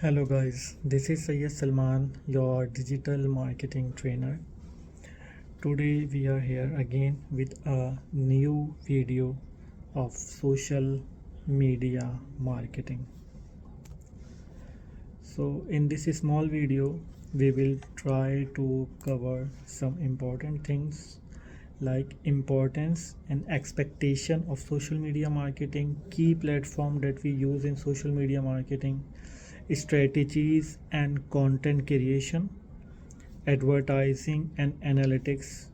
Hello guys, this is Salman, your digital marketing trainer. Today we are here again with a new video of social media marketing. So in this small video, we will try to cover some important things like importance and expectation of social media marketing, key platform that we use in social media marketing, strategies and content creation, advertising and analytics,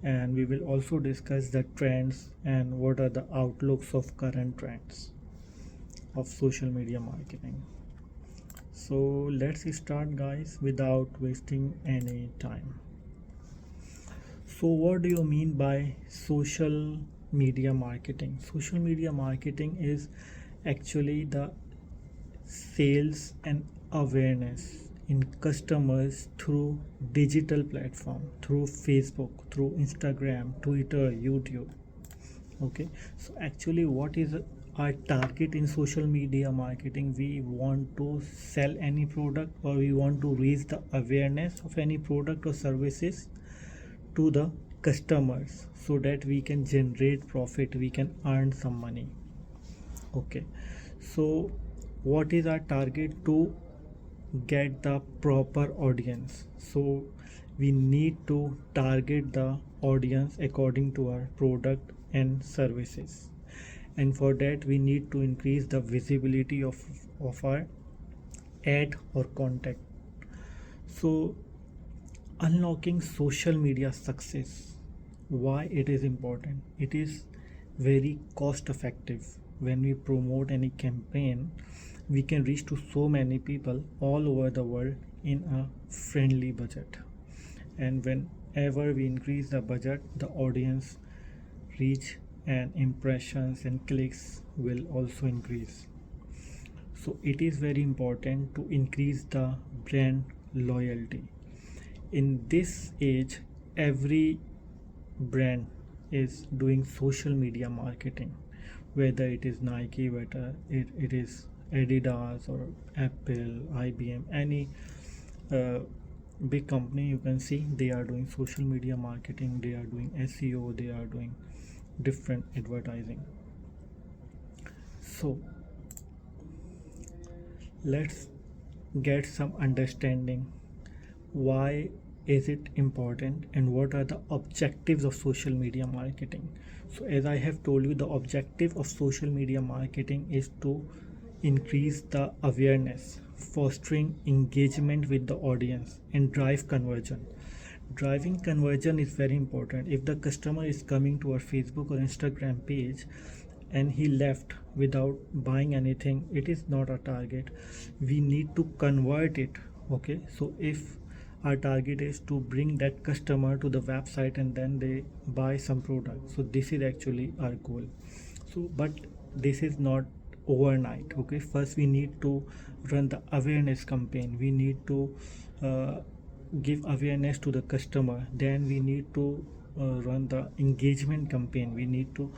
and we will also discuss the trends and what are the outlooks of current trends of social media marketing. So let's start guys without wasting any time. So what do you mean by social media marketing? Social media marketing is actually the sales and awareness in customers through digital platform, through Facebook, through Instagram, Twitter, YouTube. Okay, so actually what is our target in social media marketing? We want to sell any product, or we want to raise the awareness of any product or services to the customers so that we can generate profit, we can earn some money. Okay, so what is our target? To get the proper audience. So we need to target the audience according to our product and services, and for that we need to increase the visibility of our ad or content. So unlocking social media success, why it is important? It is very cost effective. When we promote any campaign, we can reach to so many people all over the world in a friendly budget, and whenever we increase the budget, the audience reach and impressions and clicks will also increase. So it is very important to increase the brand loyalty. In this age, every brand is doing social media marketing, whether it is Nike, whether it is Adidas or Apple, IBM, any uh, big company you can see, they are doing social media marketing, they are doing SEO, they are doing different advertising. So let's get some understanding why is it important and what are the objectives of social media marketing. So as I have told you, the objective of social media marketing is to increase the awareness, fostering engagement with the audience, and drive conversion. Driving conversion is very important. If the customer is coming to our Facebook or Instagram page and he left without buying anything, it is not a target. We need to convert it. Okay, so if our target is to bring that customer to the website and then they buy some product, so this is actually our goal. So but this is not overnight. Okay, first we need to run the awareness campaign, we need to give awareness to the customer, then we need to run the engagement campaign, we need to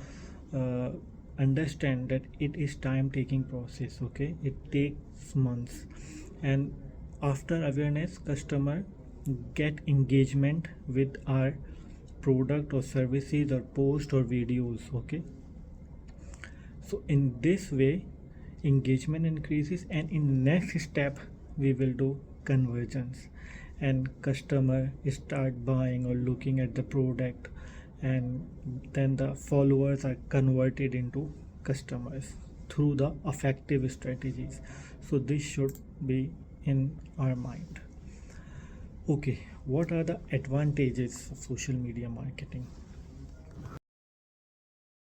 uh, understand that it is time taking process. Okay, it takes months, and after awareness, customer get engagement with our product or services or post or videos. Okay, so in this way engagement increases, and in next step we will do conversions, and customer start buying or looking at the product, and then the followers are converted into customers through the effective strategies. So this should be in our mind. Okay, what are the advantages of social media marketing?